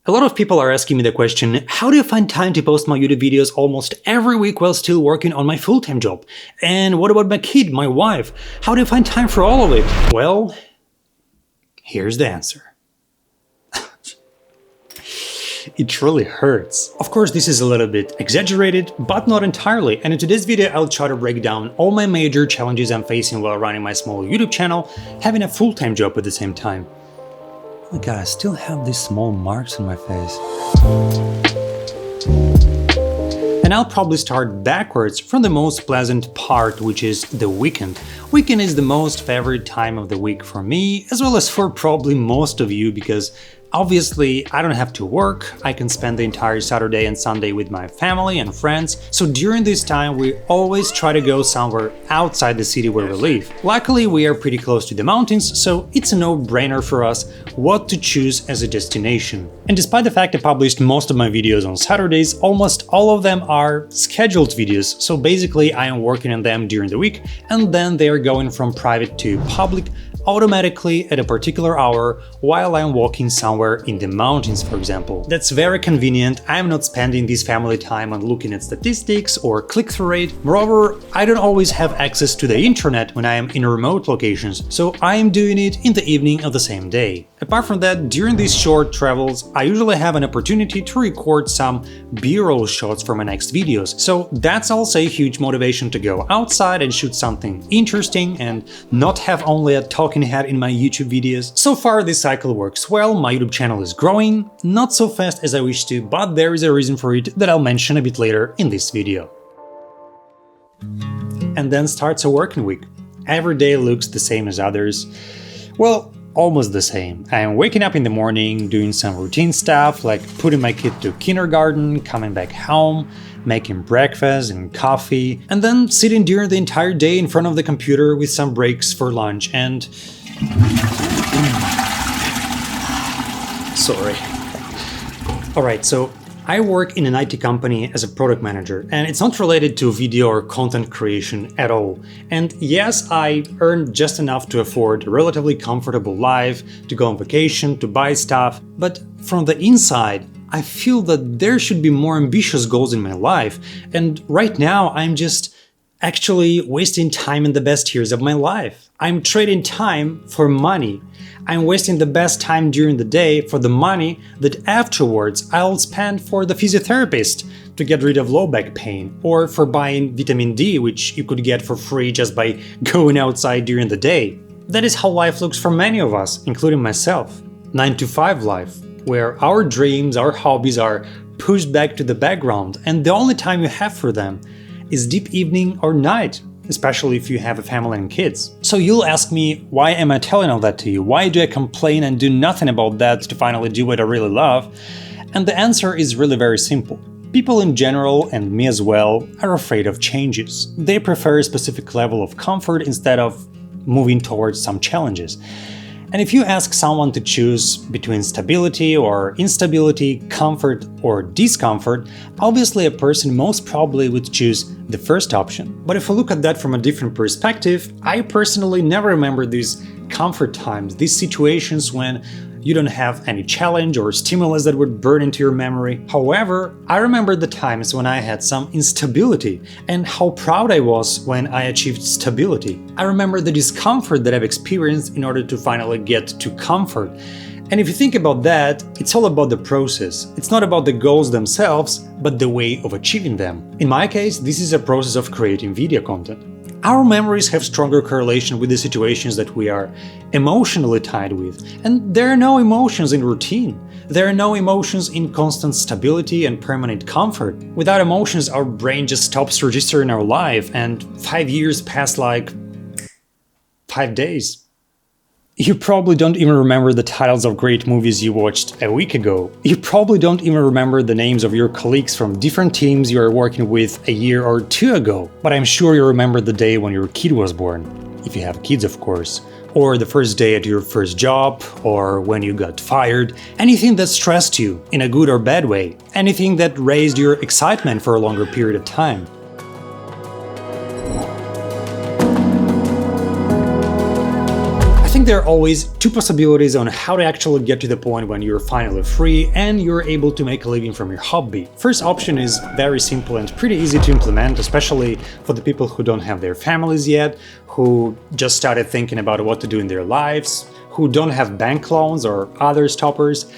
A lot of people are asking me the question, how do I find time to post my YouTube videos almost every week while still working on my full-time job? And what about my kid, my wife? How do I find time for all of it? Well, here's the answer. It really hurts. Of course, this is a little bit exaggerated, but not entirely, and in today's video I'll try to break down all my major challenges I'm facing while running my small YouTube channel, having a full-time job at the same time. Look, I still have these small marks on my face. And I'll probably start backwards from the most pleasant part, which is the weekend. Weekend is the most favorite time of the week for me, as well as for probably most of you, because obviously I don't have to work, I can spend the entire Saturday and Sunday with my family and friends, so during this time we always try to go somewhere outside the city where we live. Luckily we are pretty close to the mountains, so it's a no-brainer for us what to choose as a destination. And despite the fact I published most of my videos on Saturdays, almost all of them are scheduled videos, so basically I am working on them during the week and then they are going from private to public automatically at a particular hour while I'm walking somewhere in the mountains, for example. That's very convenient. I'm not spending this family time on looking at statistics or click-through rate. Moreover, I don't always have access to the internet when I am in remote locations, so I am doing it in the evening of the same day. Apart from that, during these short travels, I usually have an opportunity to record some B-roll shots for my next videos, so that's also a huge motivation to go outside and shoot something interesting and not have only a talking head in my YouTube videos. So far this cycle works well, my YouTube channel is growing, not so fast as I wish to, but there is a reason for it that I'll mention a bit later in this video. And then starts a working week. Every day looks the same as others. Well, almost the same. I am waking up in the morning, doing some routine stuff like putting my kid to kindergarten, coming back home, making breakfast and coffee, and then sitting during the entire day in front of the computer with some breaks for lunch and... Sorry. Alright, so I work in an IT company as a product manager, and it's not related to video or content creation at all. And yes, I earn just enough to afford a relatively comfortable life, to go on vacation, to buy stuff, but from the inside, I feel that there should be more ambitious goals in my life, and right now I'm just actually wasting time in the best years of my life. I'm trading time for money. I'm wasting the best time during the day for the money that afterwards I'll spend for the physiotherapist to get rid of low back pain, or for buying vitamin D, which you could get for free just by going outside during the day. That is how life looks for many of us, including myself. 9-to-5 life, where our dreams, our hobbies are pushed back to the background, and the only time you have for them is deep evening or night, especially if you have a family and kids. So you'll ask me, why am I telling all that to you? Why do I complain and do nothing about that to finally do what I really love? And the answer is really very simple. People in general, and me as well, are afraid of changes. They prefer a specific level of comfort instead of moving towards some challenges. And if you ask someone to choose between stability or instability, comfort or discomfort, obviously a person most probably would choose the first option. But if we look at that from a different perspective, I personally never remember these comfort times, these situations when you don't have any challenge or stimulus that would burn into your memory. However, I remember the times when I had some instability and how proud I was when I achieved stability. I remember the discomfort that I've experienced in order to finally get to comfort. And if you think about that, it's all about the process. It's not about the goals themselves, but the way of achieving them. In my case, this is a process of creating video content. Our memories have stronger correlation with the situations that we are emotionally tied with, and there are no emotions in routine. There are no emotions in constant stability and permanent comfort. Without emotions, our brain just stops registering our life, and 5 years pass like 5 days. You probably don't even remember the titles of great movies you watched a week ago. You probably don't even remember the names of your colleagues from different teams you are working with a year or two ago. But I'm sure you remember the day when your kid was born, if you have kids of course, or the first day at your first job, or when you got fired, anything that stressed you in a good or bad way, anything that raised your excitement for a longer period of time. think there are always two possibilities on how to actually get to the point when you're finally free and you're able to make a living from your hobby. First option is very simple and pretty easy to implement, especially for the people who don't have their families yet, who just started thinking about what to do in their lives, who don't have bank loans or other stoppers.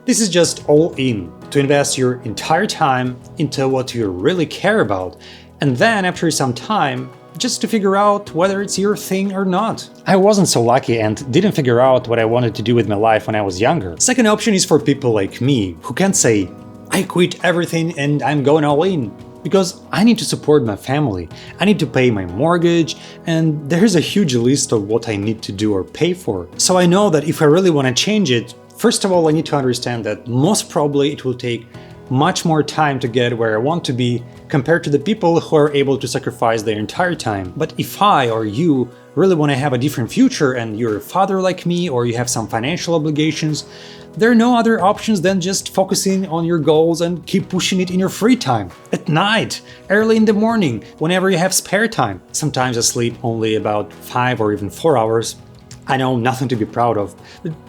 This is just all in, to invest your entire time into what you really care about, and then after some time, just to figure out whether it's your thing or not. I wasn't so lucky and didn't figure out what I wanted to do with my life when I was younger. Second option is for people like me, who can't say, I quit everything and I'm going all in, because I need to support my family, I need to pay my mortgage, and there's a huge list of what I need to do or pay for. So I know that if I really want to change it, first of all, I need to understand that most probably it will take much more time to get where I want to be compared to the people who are able to sacrifice their entire time. But if I or you really want to have a different future and you're a father like me or you have some financial obligations, there are no other options than just focusing on your goals and keep pushing it in your free time. At night, early in the morning, whenever you have spare time. Sometimes I sleep only about 5 or even 4 hours. I know, nothing to be proud of,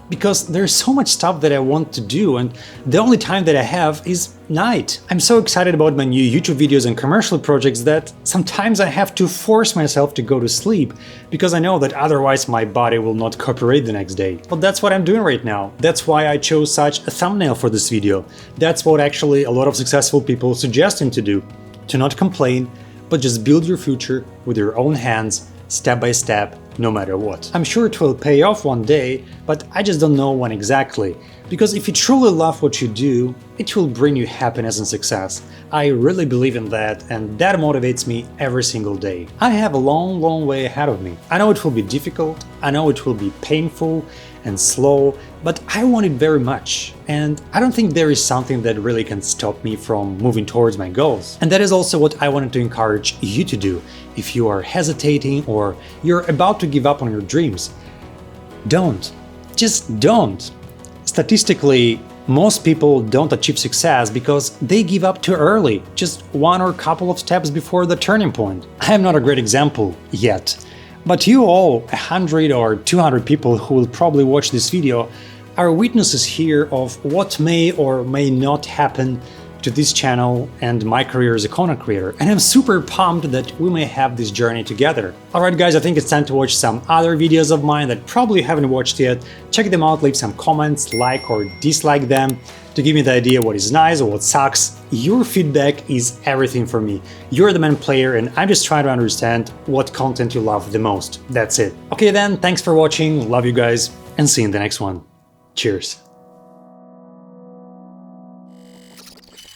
because there's so much stuff that I want to do and the only time that I have is night. I'm so excited about my new YouTube videos and commercial projects that sometimes I have to force myself to go to sleep, because I know that otherwise my body will not cooperate the next day. But that's what I'm doing right now. That's why I chose such a thumbnail for this video. That's what actually a lot of successful people suggesting to do. To not complain, but just build your future with your own hands, step by step, no matter what. I'm sure it will pay off one day, but I just don't know when exactly. Because if you truly love what you do, it will bring you happiness and success. I really believe in that, and that motivates me every single day. I have a long way ahead of me. I know it will be difficult, I know it will be painful and slow, but I want it very much. And I don't think there is something that really can stop me from moving towards my goals. And that is also what I wanted to encourage you to do. If you are hesitating or you're about to give up on your dreams, don't. Just don't. Statistically, most people don't achieve success because they give up too early, just one or couple of steps before the turning point. I am not a great example yet, but you all, 100 or 200 people who will probably watch this video, are witnesses here of what may or may not happen to this channel and my career as a content creator, and I'm super pumped that we may have this journey together. Alright guys, I think it's time to watch some other videos of mine that probably you haven't watched yet. Check them out, leave some comments, like or dislike them, to give me the idea what is nice or what sucks. Your feedback is everything for me. You're the main player and I'm just trying to understand what content you love the most. That's it. Okay then, thanks for watching, love you guys, and see you in the next one. Cheers.